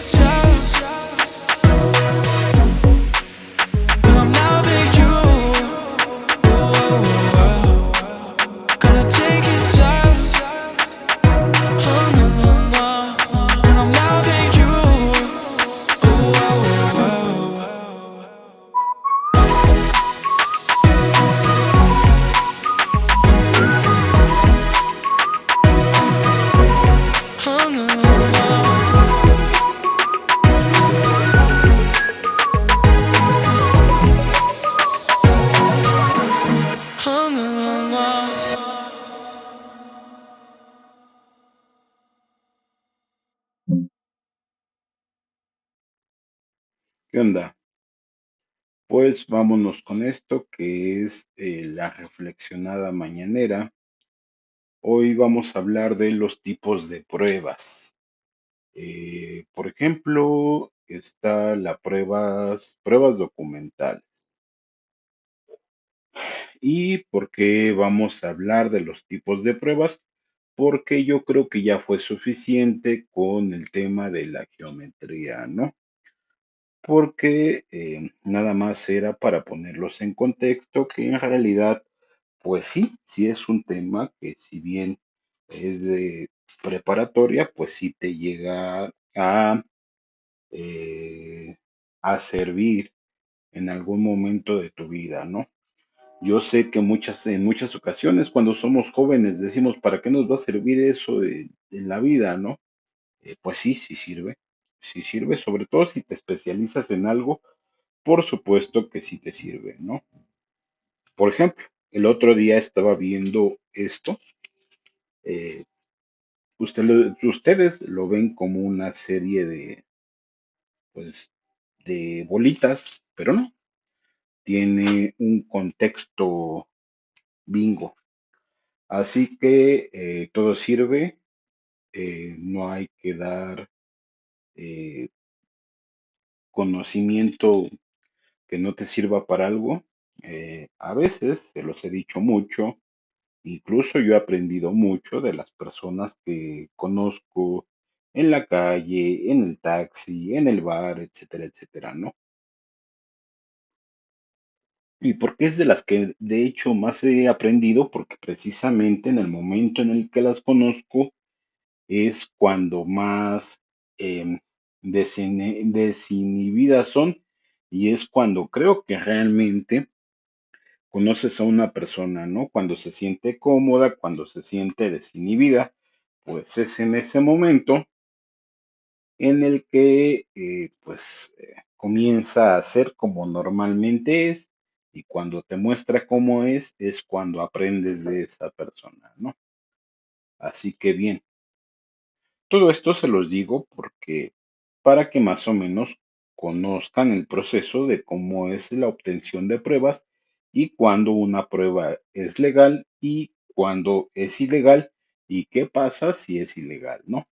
it's yours. When I'm loving you, gonna take it's yours. Oh, no, no, no. When I'm loving you, oh, no, no, oh, no, no, no. ¿Qué onda? Pues vámonos con esto que es la reflexionada mañanera. Hoy vamos a hablar de los tipos de pruebas. Por ejemplo, está la pruebas documentales. ¿Y por qué vamos a hablar de los tipos de pruebas? Porque yo creo que ya fue suficiente con el tema de la geometría, ¿no? Porque nada más era para ponerlos en contexto, que en realidad, pues sí, sí es un tema que si bien es de preparatoria, pues sí te llega eh, a servir en algún momento de tu vida, ¿no? Yo sé que en muchas ocasiones cuando somos jóvenes decimos, ¿para qué nos va a servir eso en la vida, no? Pues sí, sí sirve, sobre todo si te especializas en algo, por supuesto que sí te sirve, ¿no? Por ejemplo, el otro día estaba viendo esto, eh, ustedes lo ven como una serie pues, de bolitas, pero no, tiene un contexto bingo. Así que todo sirve, no hay que dar eh, conocimiento que no te sirva para algo. A veces, se los he dicho mucho, incluso yo he aprendido mucho de las personas que conozco en la calle, en el taxi, en el bar, etcétera, etcétera, ¿no? Y porque es de las que de hecho más he aprendido, porque precisamente en el momento en el que las conozco es cuando más desinhibidas son y es cuando creo que realmente conoces a una persona, ¿no? Cuando se siente cómoda, cuando se siente desinhibida, pues es en ese momento en el que comienza a ser como normalmente es y cuando te muestra cómo es cuando aprendes de esa persona, ¿no? Así que bien, todo esto se los digo porque para que más o menos conozcan el proceso de cómo es la obtención de pruebas y cuándo una prueba es legal y cuándo es ilegal y qué pasa si es ilegal, ¿no?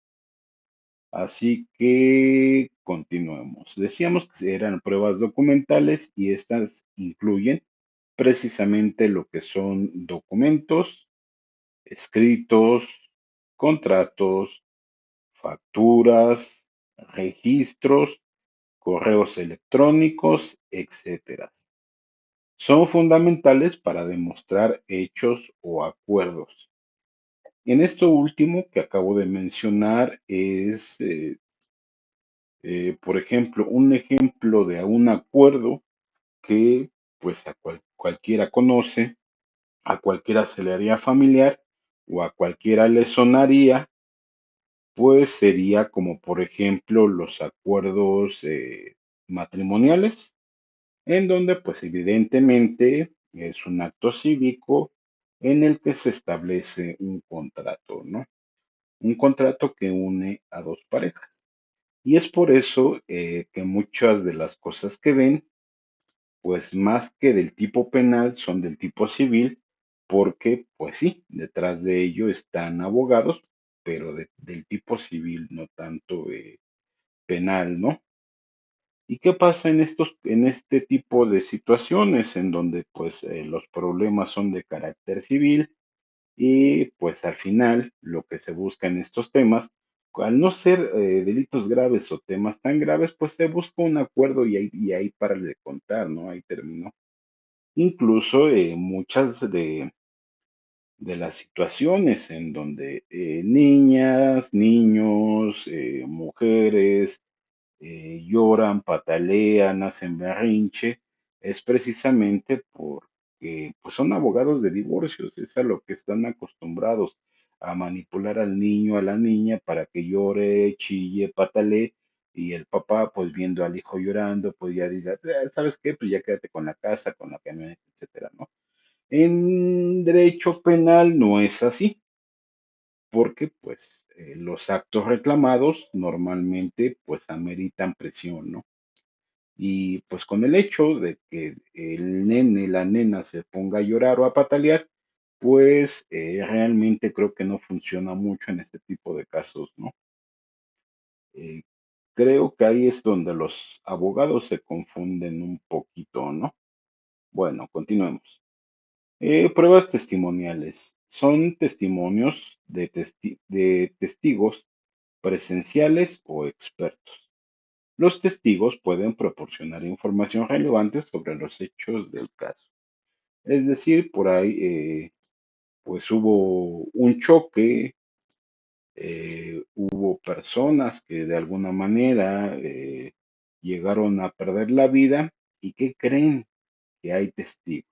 Así que continuemos. Decíamos que eran pruebas documentales y estas incluyen precisamente lo que son documentos, escritos, contratos, facturas, registros, correos electrónicos, etcétera. Son fundamentales para demostrar hechos o acuerdos. En esto último que acabo de mencionar es, por ejemplo, un ejemplo de un acuerdo que pues cualquiera conoce, a cualquiera se le haría familiar o a cualquiera le sonaría, pues sería como por ejemplo los acuerdos matrimoniales, en donde pues evidentemente es un acto cívico en el que se establece un contrato, ¿no? Un contrato que une a dos parejas. Y es por eso que muchas de las cosas que ven, pues más que del tipo penal, son del tipo civil, porque pues sí, detrás de ello están abogados, pero del tipo civil, no tanto penal, ¿no? ¿Y qué pasa en este tipo de situaciones en donde pues los problemas son de carácter civil y pues al final lo que se busca en estos temas, al no ser delitos graves o temas tan graves, pues se busca un acuerdo y ahí para de contar, ¿no? Ahí terminó. Incluso muchas de las situaciones en donde niñas, niños, mujeres, lloran, patalean, hacen berrinche, es precisamente porque pues son abogados de divorcios, es a lo que están acostumbrados, a manipular al niño, a la niña para que llore, chille, patalee, y el papá pues viendo al hijo llorando, pues ya diga: ¿sabes qué? Pues ya quédate con la casa, con la camioneta, etcétera, ¿no? En derecho penal no es así, porque pues los actos reclamados normalmente pues ameritan presión, ¿no? Y pues con el hecho de que el nene, la nena se ponga a llorar o a patalear, pues realmente creo que no funciona mucho en este tipo de casos, ¿no? Eh, Creo que ahí es donde los abogados se confunden un poquito, ¿no? Bueno, continuemos. Pruebas testimoniales. Son testimonios de testigos presenciales o expertos. Los testigos pueden proporcionar información relevante sobre los hechos del caso. Es decir, por ahí, pues hubo un choque, hubo personas que de alguna manera llegaron a perder la vida y que creen que hay testigos.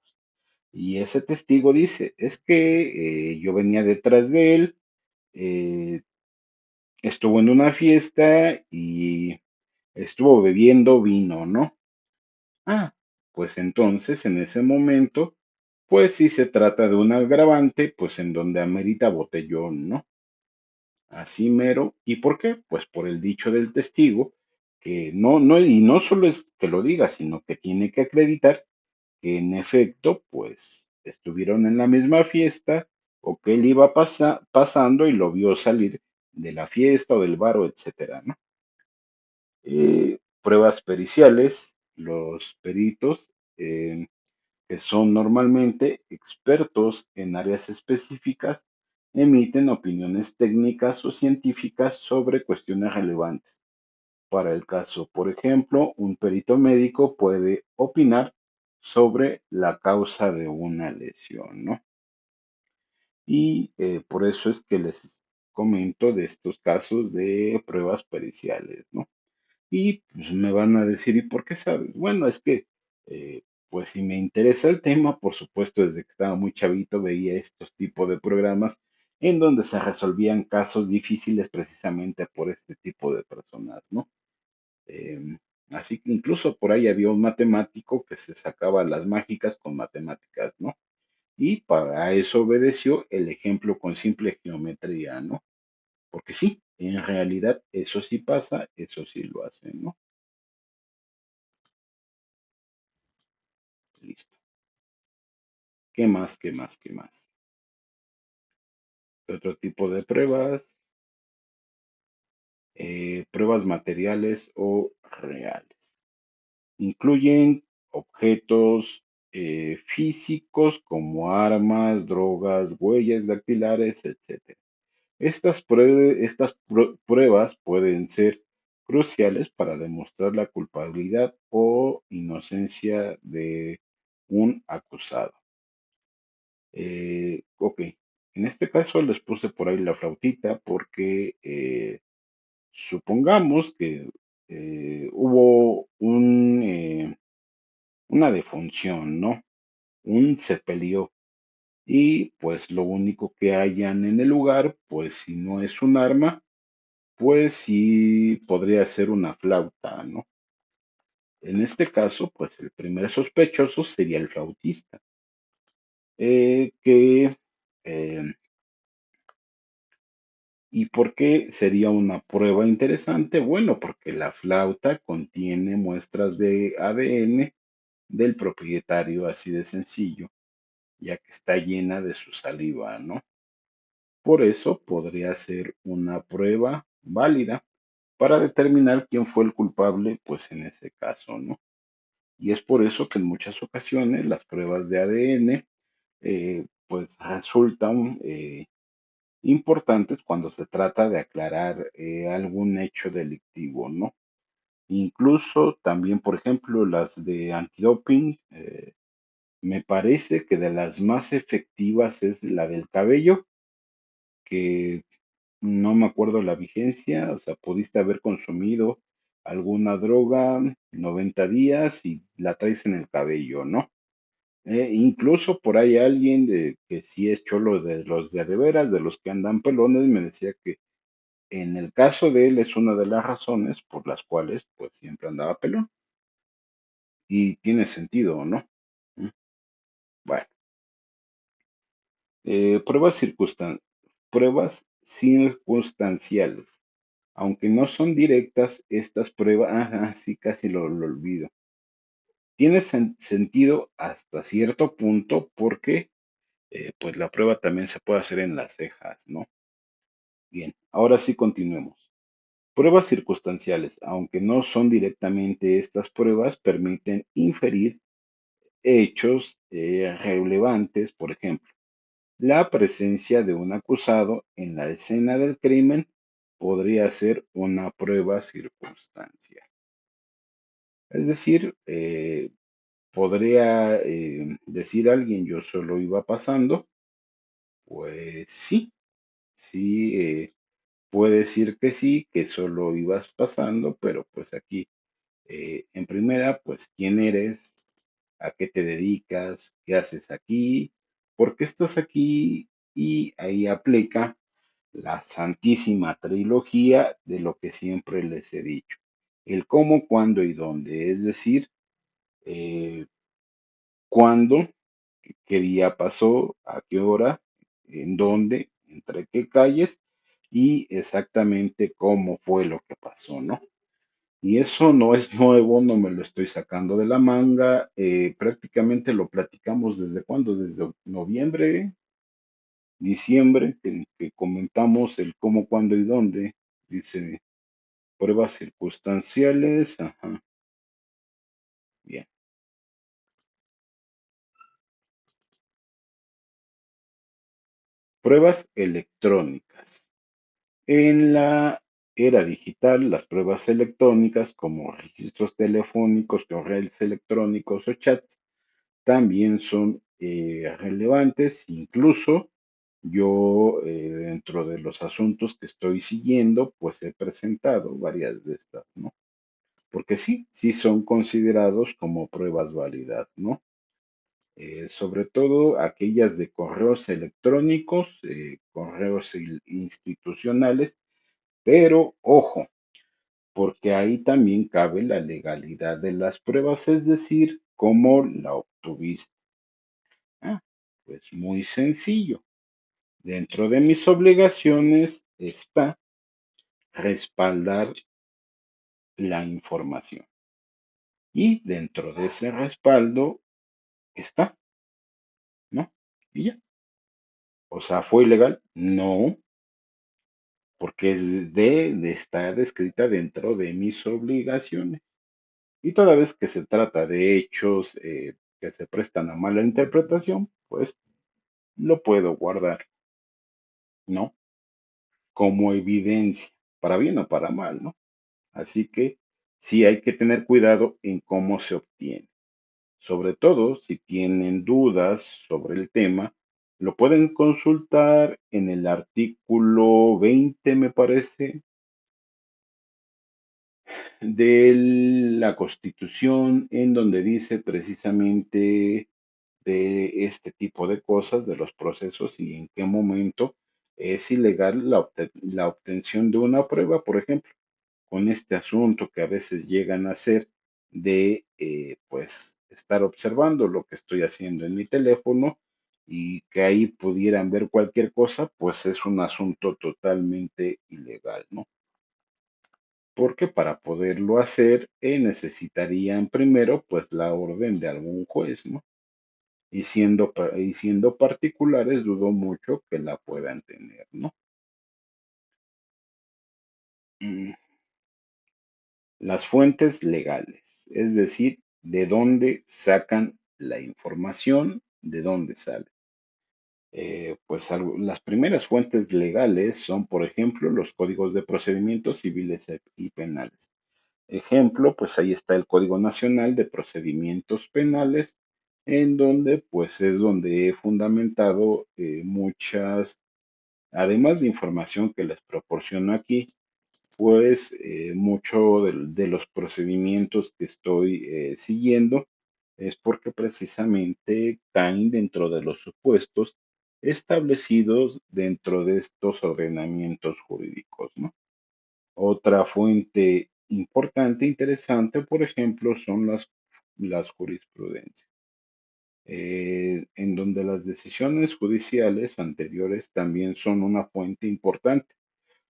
Y ese testigo dice, es que yo venía detrás de él, eh, estuvo en una fiesta y estuvo bebiendo vino, ¿no? Ah, pues entonces en ese momento, pues sí se trata de un agravante, pues en donde amerita botellón, ¿no? Así mero. ¿Y por qué? Pues por el dicho del testigo, que y no solo es que lo diga, sino que tiene que acreditar que en efecto, pues estuvieron en la misma fiesta o que él iba pasando y lo vio salir de la fiesta o del bar o etcétera, ¿no? Pruebas periciales, los peritos, que son normalmente expertos en áreas específicas, emiten opiniones técnicas o científicas sobre cuestiones relevantes. Para el caso, por ejemplo, un perito médico puede opinar sobre la causa de una lesión, ¿no? Y por eso es que les comento de estos casos de pruebas periciales, ¿no? Y pues me van a decir, ¿y por qué sabes? Bueno, es que, eh, pues si me interesa el tema, por supuesto, desde que estaba muy chavito veía estos tipos de programas en donde se resolvían casos difíciles precisamente por este tipo de personas, ¿no? Em, Así que incluso por ahí había un matemático que se sacaba las mágicas con matemáticas, ¿no? Y para eso obedeció el ejemplo con simple geometría, ¿no? Porque sí, en realidad eso sí pasa, eso sí lo hacen, ¿no? Listo. ¿Qué más? ¿Qué más? ¿Qué más? Otro tipo de pruebas, pruebas materiales o reales. Incluyen objetos físicos como armas, drogas, huellas dactilares, etc. Estas pruebas pueden ser cruciales para demostrar la culpabilidad o inocencia de un acusado. Ok, en este caso les puse por ahí la flautita porque supongamos que hubo una defunción, ¿no? Un sepelio. Y pues lo único que hayan en el lugar, pues si no es un arma, pues sí podría ser una flauta, ¿no? En este caso, pues el primer sospechoso sería el flautista, que ¿y por qué sería una prueba interesante? Bueno, porque la flauta contiene muestras de ADN del propietario, así de sencillo, ya que está llena de su saliva, ¿no? Por eso podría ser una prueba válida para determinar quién fue el culpable, pues en ese caso, ¿no? Y es por eso que en muchas ocasiones las pruebas de ADN, pues resultan importantes cuando se trata de aclarar algún hecho delictivo, ¿no? Incluso también, por ejemplo, las de antidoping, me parece que de las más efectivas es la del cabello, que no me acuerdo la vigencia, o sea, pudiste haber consumido alguna droga 90 días y la traes en el cabello, ¿no? Incluso por ahí alguien que sí es cholo de los de veras, de los que andan pelones, me decía que en el caso de él es una de las razones por las cuales pues siempre andaba pelón. Y tiene sentido, ¿no? Mm, Bueno, pruebas pruebas circunstanciales. Aunque no son directas, estas pruebas, sí, casi lo olvido. Tiene sentido hasta cierto punto porque pues la prueba también se puede hacer en las cejas, ¿no? Bien, ahora sí continuemos. Pruebas circunstanciales, aunque no son directamente estas pruebas, permiten inferir hechos relevantes, por ejemplo, la presencia de un acusado en la escena del crimen podría ser una prueba circunstancial. Es decir, podría decir alguien, yo solo iba pasando, pues sí, sí, puede decir que sí, que solo ibas pasando, pero pues aquí, en primera, pues quién eres, a qué te dedicas, qué haces aquí, por qué estás aquí, y ahí aplica la santísima trilogía de lo que siempre les he dicho, el cómo, cuándo y dónde, es decir, eh, cuándo, qué día pasó, a qué hora, en dónde, entre qué calles y exactamente cómo fue lo que pasó, ¿no? Y eso no es nuevo, no me lo estoy sacando de la manga, prácticamente lo platicamos desde cuándo, desde noviembre, diciembre, que comentamos el cómo, cuándo y dónde, dice pruebas circunstanciales, ajá, bien, pruebas electrónicas. En la era digital, las pruebas electrónicas como registros telefónicos, correos electrónicos o chats también son relevantes. Incluso yo, dentro de los asuntos que estoy siguiendo, pues he presentado varias de estas, ¿no? Porque sí, sí son considerados como pruebas válidas, ¿no? Sobre todo aquellas de correos electrónicos, correos institucionales, pero ojo, porque ahí también cabe la legalidad de las pruebas, es decir, cómo la obtuviste. Ah, pues muy sencillo. Dentro de mis obligaciones está respaldar la información. Y dentro de ese respaldo está, ¿no? Y ya. O sea, ¿fue ilegal? No, porque está descrita dentro de mis obligaciones. Y toda vez que se trata de hechos que se prestan a mala interpretación, pues lo puedo guardar, ¿no? Como evidencia, para bien o para mal, ¿no? Así que sí hay que tener cuidado en cómo se obtiene. Sobre todo si tienen dudas sobre el tema, lo pueden consultar en el artículo 20, me parece, de la Constitución, en donde dice precisamente de este tipo de cosas, de los procesos y en qué momento es ilegal la obtención de una prueba, por ejemplo, con este asunto que a veces llegan a hacer de, pues, estar observando lo que estoy haciendo en mi teléfono y que ahí pudieran ver cualquier cosa, pues es un asunto totalmente ilegal, ¿no? Porque para poderlo hacer necesitarían primero, pues, la orden de algún juez, ¿no? Y siendo particulares, dudo mucho que la puedan tener, ¿no? Mm, Las fuentes legales, es decir, de dónde sacan la información, de dónde sale. Las primeras fuentes legales son, por ejemplo, los códigos de procedimientos civiles y penales. Ejemplo, pues ahí está el Código Nacional de Procedimientos Penales, en donde pues es donde he fundamentado muchas, además de información que les proporciono aquí, pues mucho de los procedimientos que estoy siguiendo es porque precisamente caen dentro de los supuestos establecidos dentro de estos ordenamientos jurídicos, ¿no? Otra fuente importante, interesante, por ejemplo, son las jurisprudencias, en donde las decisiones judiciales anteriores también son una fuente importante.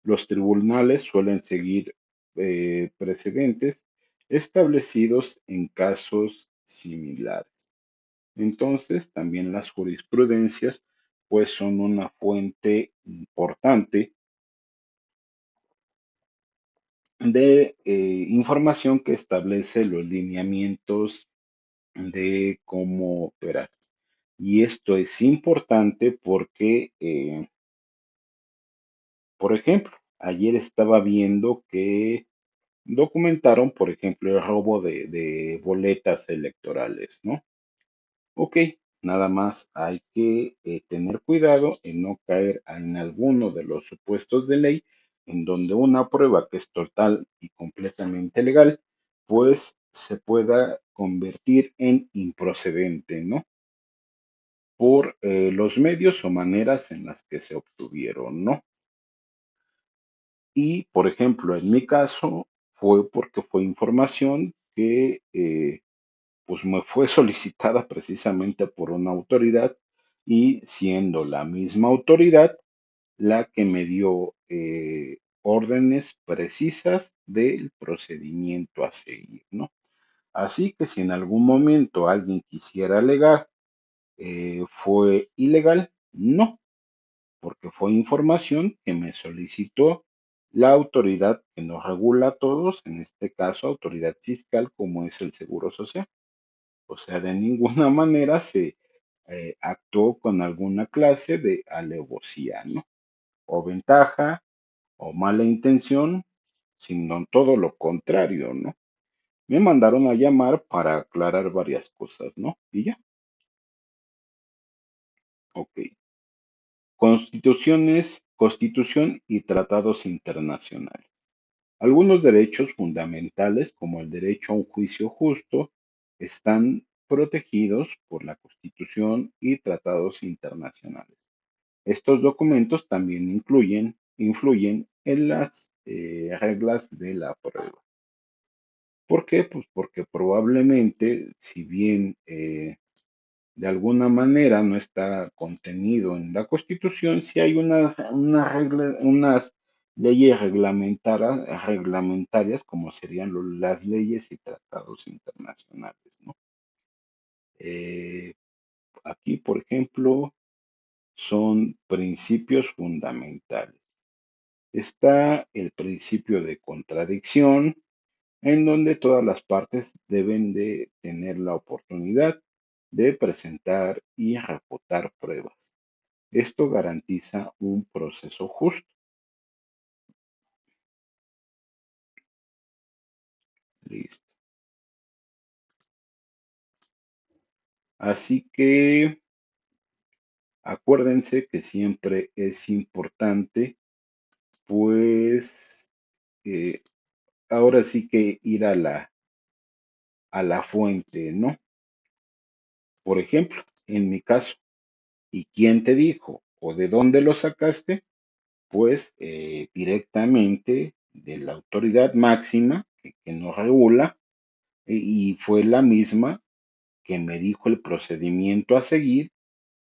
Los tribunales suelen seguir precedentes establecidos en casos similares. Entonces, también las jurisprudencias, pues, son una fuente importante de información que establece los lineamientos de cómo operar. Y esto es importante porque, por ejemplo, ayer estaba viendo que documentaron, por ejemplo, el robo de boletas electorales, ¿no? Ok, nada más hay que tener cuidado en no caer en alguno de los supuestos de ley en donde una prueba que es total y completamente legal, pues se pueda convertir en improcedente, ¿no? Por los medios o maneras en las que se obtuvieron, ¿no? Y, por ejemplo, en mi caso fue porque fue información que pues me fue solicitada precisamente por una autoridad y siendo la misma autoridad la que me dio órdenes precisas del procedimiento a seguir, ¿no? Así que si en algún momento alguien quisiera alegar fue ilegal, no, porque fue información que me solicitó la autoridad que nos regula a todos, en este caso autoridad fiscal como es el Seguro Social. O sea, de ninguna manera se actuó con alguna clase de alevosía, ¿no? O ventaja o mala intención, sino todo lo contrario, ¿no? Me mandaron a llamar para aclarar varias cosas, ¿no? Y ya, ok. Constitución y tratados internacionales. Algunos derechos fundamentales, como el derecho a un juicio justo, están protegidos por la Constitución y tratados internacionales. Estos documentos también influyen en las reglas de la prueba. ¿Por qué? Pues porque probablemente, si bien de alguna manera no está contenido en la Constitución, sí hay unas leyes reglamentarias, como serían las leyes y tratados internacionales, ¿no? Eh, Aquí, por ejemplo, son principios fundamentales. Está el principio de contradicción, en donde todas las partes deben de tener la oportunidad de presentar y refutar pruebas. Esto garantiza un proceso justo. Listo. Así que acuérdense que siempre es importante, pues, eh, ahora sí que ir a la fuente, ¿no? Por ejemplo, en mi caso, ¿y quién te dijo o de dónde lo sacaste? Pues directamente de la autoridad máxima que nos regula y fue la misma que me dijo el procedimiento a seguir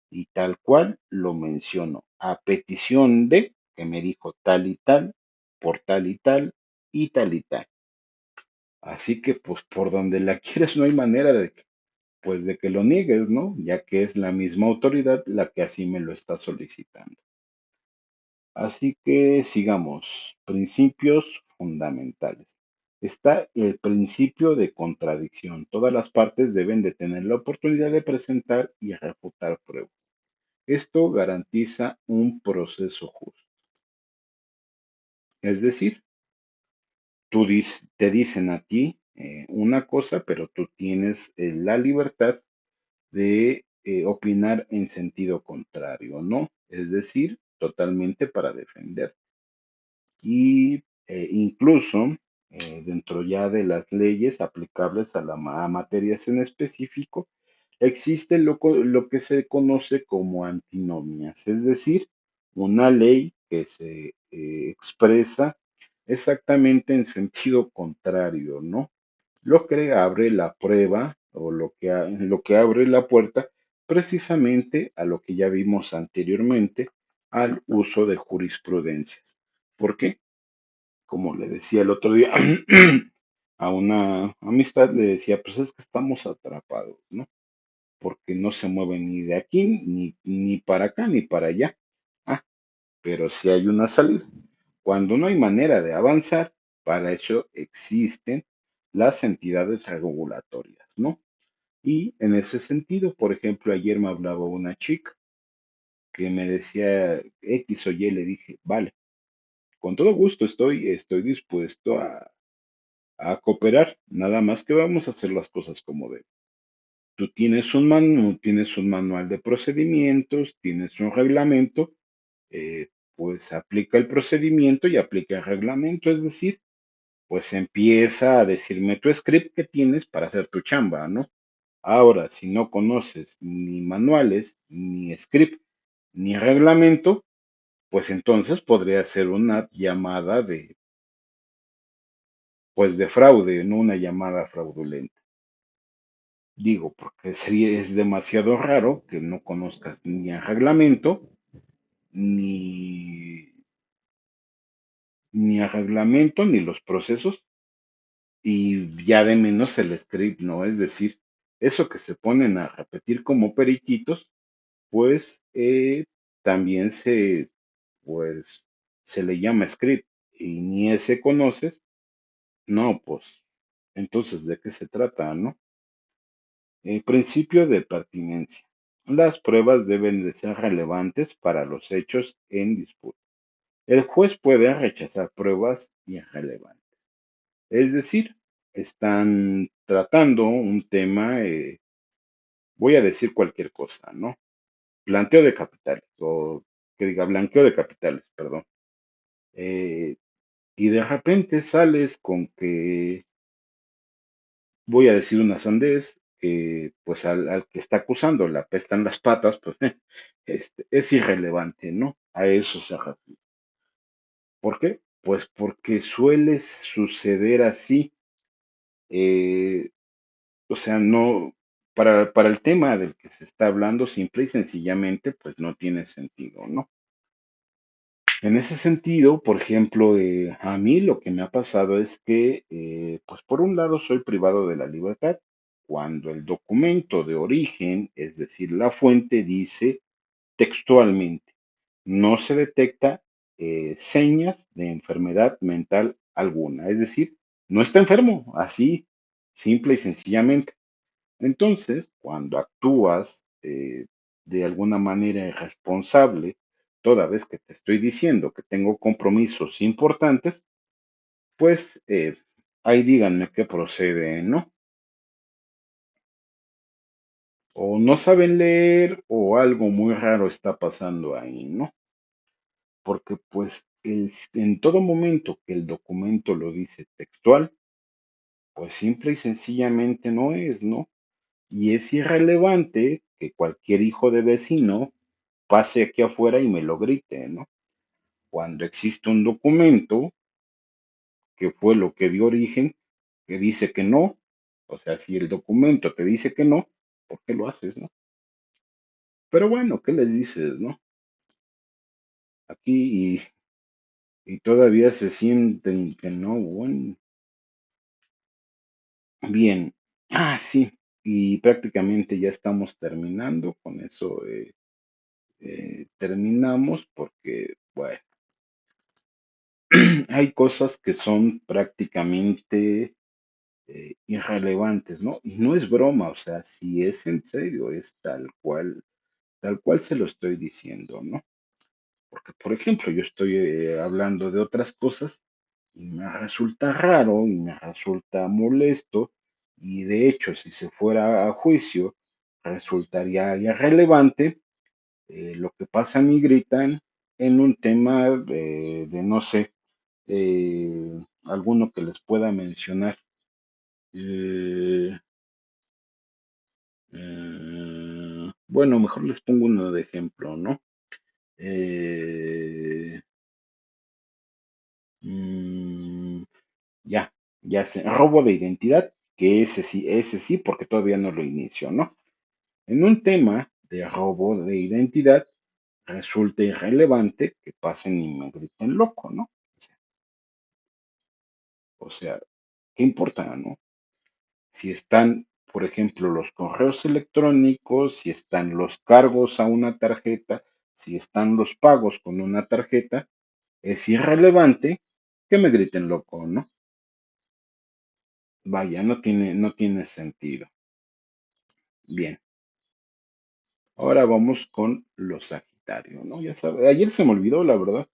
y tal cual lo menciono, a petición de que me dijo tal y tal, por tal y tal y tal y tal. Así que pues por donde la quieres no hay manera de que lo niegues, ¿no? Ya que es la misma autoridad la que así me lo está solicitando. Así que sigamos. Principios fundamentales. Está el principio de contradicción. Todas las partes deben de tener la oportunidad de presentar y refutar pruebas. Esto garantiza un proceso justo. Es decir, te dicen a ti una cosa, pero tú tienes la libertad de opinar en sentido contrario, ¿no? Es decir, totalmente para defender. Y incluso dentro ya de las leyes aplicables a materias en específico, existe lo que se conoce como antinomias, es decir, una ley que se expresa exactamente en sentido contrario, ¿no? Lo que abre la prueba o lo que abre la puerta precisamente a lo que ya vimos anteriormente, al uso de jurisprudencias. ¿Por qué? Como le decía el otro día a una amistad, le decía, pues es que estamos atrapados, ¿no? Porque no se mueve ni de aquí, ni para acá, ni para allá. Ah, pero sí hay una salida. Cuando no hay manera de avanzar, para eso existen las entidades regulatorias, ¿no? Y en ese sentido, por ejemplo, ayer me hablaba una chica que me decía X o Y, le dije, vale, con todo gusto estoy dispuesto a cooperar, nada más que vamos a hacer las cosas como deben. Tú tienes un manual de procedimientos, tienes un reglamento, pues aplica el procedimiento y aplica el reglamento, es decir, pues empieza a decirme tu script que tienes para hacer tu chamba, ¿no? Ahora, si no conoces ni manuales, ni script, ni reglamento, pues entonces podría ser una llamada pues de fraude, no una llamada fraudulenta. Digo, porque es demasiado raro que no conozcas ni el reglamento, ni, ni el reglamento, ni los procesos, y ya de menos el script, ¿no? Es decir, eso que se ponen a repetir como periquitos, pues también pues, se le llama script, y ni ese conoces, no, pues, entonces, ¿de qué se trata, no? El principio de pertinencia. Las pruebas deben de ser relevantes para los hechos en disputa. El juez puede rechazar pruebas irrelevantes. Es decir, están tratando un tema, voy a decir cualquier cosa, ¿no? Planteo de capitales, o que diga blanqueo de capitales, perdón. Y de repente sales con que, voy a decir una sandez, que pues al que está acusando le apestan las patas, pues es irrelevante, ¿no? A eso se refiere. ¿Por qué? Pues porque suele suceder así. eh, o sea, no, para el tema del que se está hablando, simple y sencillamente, pues no tiene sentido, ¿no? En ese sentido, por ejemplo, a mí lo que me ha pasado es que, pues por un lado, soy privado de la libertad cuando el documento de origen, es decir, la fuente, dice textualmente, no se detecta señas de enfermedad mental alguna, es decir, no está enfermo, así, simple y sencillamente. Entonces, cuando actúas de alguna manera irresponsable, toda vez que te estoy diciendo que tengo compromisos importantes, pues ahí díganme qué procede, ¿no? O no saben leer o algo muy raro está pasando ahí, ¿no? Porque pues en todo momento que el documento lo dice textual, pues simple y sencillamente no es, ¿no? Y es irrelevante que cualquier hijo de vecino pase aquí afuera y me lo grite, ¿no? Cuando existe un documento que fue lo que dio origen, que dice que no, o sea, si el documento te dice que no, ¿por qué lo haces, no? Pero bueno, ¿qué les dices, no? Aquí y todavía se sienten que no, bueno, bien. Ah, sí, y prácticamente ya estamos terminando, con eso terminamos porque, bueno, hay cosas que son prácticamente irrelevantes, ¿no? Y no es broma, o sea, si es en serio, es tal cual. tal cual se lo estoy diciendo, ¿no? Porque, por ejemplo, yo estoy hablando de otras cosas y me resulta raro y me resulta molesto y de hecho, si se fuera a juicio, resultaría irrelevante lo que pasan y gritan en un tema no sé, alguno que les pueda mencionar. Eh, bueno, mejor les pongo uno de ejemplo, ¿no? Eh, mm, ya, ya sé, robo de identidad, que ese sí, porque todavía no lo inicio, ¿no? En un tema de robo de identidad, resulta irrelevante que pasen y me griten loco, ¿no? O sea, ¿qué importa, no? Si están, por ejemplo, los correos electrónicos, si están los cargos a una tarjeta, si están los pagos con una tarjeta, es irrelevante que me griten loco, ¿no? Vaya, no tiene sentido. Bien, ahora vamos con los Sagitarios, ¿no? Ya sabes, ayer se me olvidó, la verdad.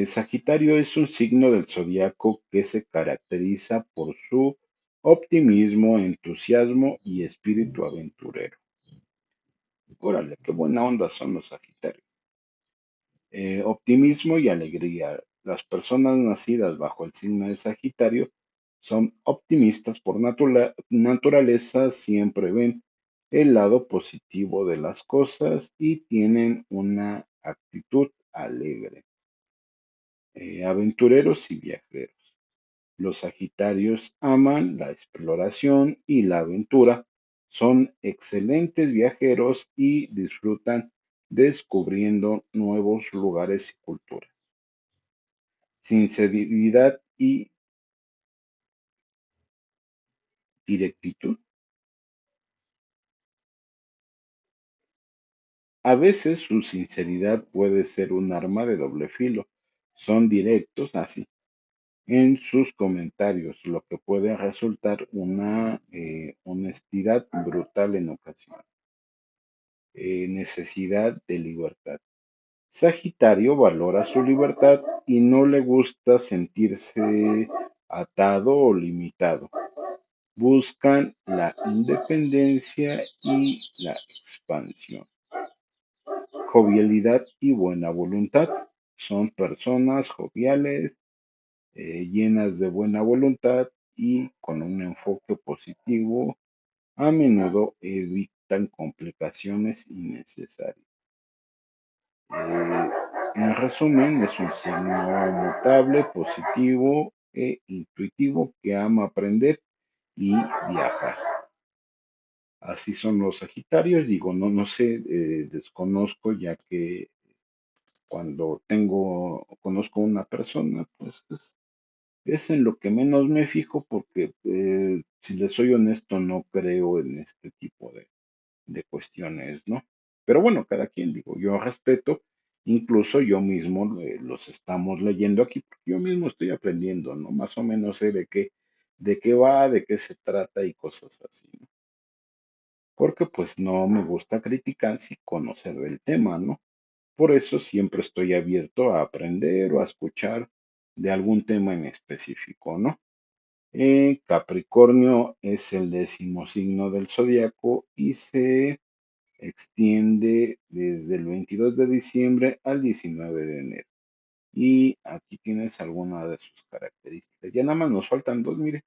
Sagitario es un signo del zodiaco que se caracteriza por su optimismo, entusiasmo y espíritu aventurero. Órale, qué buena onda son los Sagitarios. Optimismo y alegría. Las personas nacidas bajo el signo de Sagitario son optimistas por naturaleza, siempre ven el lado positivo de las cosas y tienen una actitud alegre. Aventureros y viajeros. Los Sagitarios aman la exploración y la aventura, son excelentes viajeros y disfrutan descubriendo nuevos lugares y culturas. Sinceridad y directitud. A veces su sinceridad puede ser un arma de doble filo. Son directos así en sus comentarios, lo que puede resultar una honestidad brutal en ocasiones. Necesidad de libertad. Sagitario valora su libertad y no le gusta sentirse atado o limitado. Buscan la independencia y la expansión. Jovialidad y buena voluntad. Son personas joviales, llenas de buena voluntad y con un enfoque positivo. A menudo evitan complicaciones innecesarias. Eh, en resumen, es un signo mutable, positivo e intuitivo que ama aprender y viajar. Así son los Sagitarios, digo, no sé, desconozco, ya que cuando conozco a una persona, pues es en lo que menos me fijo, porque si les soy honesto, no creo en este tipo de cuestiones, ¿no? Pero bueno, cada quien, digo, yo respeto, incluso yo mismo los estamos leyendo aquí, porque yo mismo estoy aprendiendo, ¿no? Más o menos sé de qué va, de qué se trata y cosas así, ¿no? Porque pues no me gusta criticar sin conocer del tema, ¿no? Por eso siempre estoy abierto a aprender o a escuchar de algún tema en específico, ¿no? Capricornio es el 10º signo del zodiaco y se extiende desde el 22 de diciembre al 19 de enero. Y aquí tienes algunas de sus características. Ya nada más nos faltan dos, mire.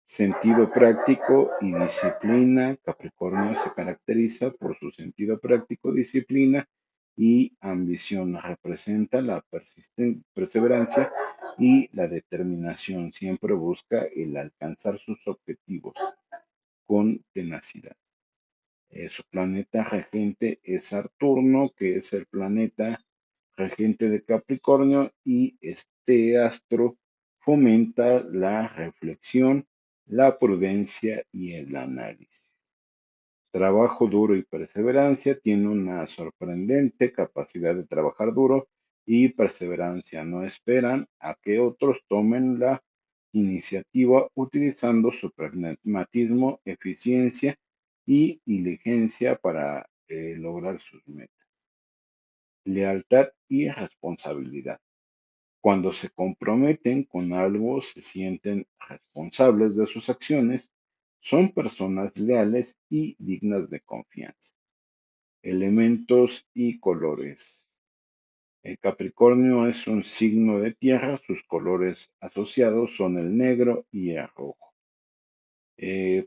Sentido práctico y disciplina. Capricornio se caracteriza por su sentido práctico, disciplina y ambición. Representa la perseverancia y la determinación. Siempre busca el alcanzar sus objetivos con tenacidad. Su planeta regente es Saturno, que es el planeta regente de Capricornio, y este astro fomenta la reflexión, la prudencia y el análisis. Trabajo duro y perseverancia, tiene una sorprendente capacidad de trabajar duro y perseverancia. No esperan a que otros tomen la iniciativa utilizando su pragmatismo, eficiencia y diligencia para lograr sus metas. Lealtad y responsabilidad. Cuando se comprometen con algo, se sienten responsables de sus acciones, son personas leales y dignas de confianza. Elementos y colores. El Capricornio es un signo de tierra, sus colores asociados son el negro y el rojo.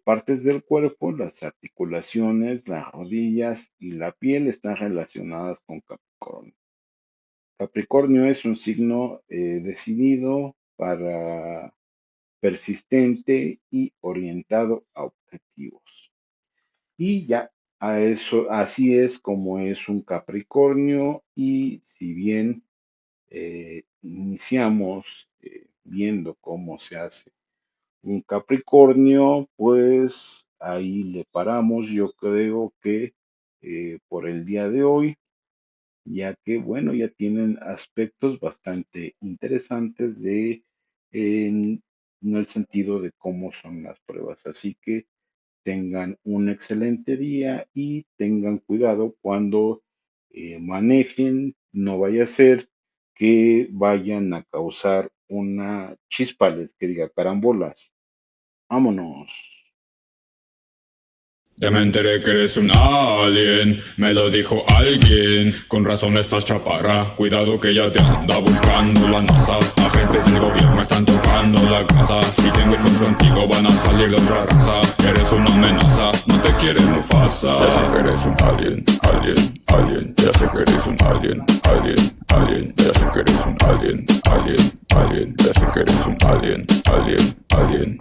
Partes del cuerpo, las articulaciones, las rodillas y la piel están relacionadas con Capricornio. Capricornio es un signo decidido, persistente y orientado a objetivos. Y ya, a eso, así es como es un Capricornio. Y si bien iniciamos viendo cómo se hace un Capricornio, pues ahí le paramos, yo creo que por el día de hoy, ya que, bueno, ya tienen aspectos bastante interesantes en el sentido de cómo son las pruebas. Así que tengan un excelente día y tengan cuidado cuando manejen, no vaya a ser que vayan a causar una chispales que diga carambolas. Vámonos. Ya me enteré que eres un alien, me lo dijo alguien. Con razón estás chaparra, cuidado que ya te anda buscando la NASA. Agentes del gobierno están tocando la casa. Si tengo hijos contigo van a salir de otra raza. Eres una amenaza, no te quiere Mufasa. Ya sé que eres un alien, alien, alien. Ya sé que eres un alien, alien, alien. Ya sé que eres un alien, alien, alien. Ya sé que eres un alien, alien, alien.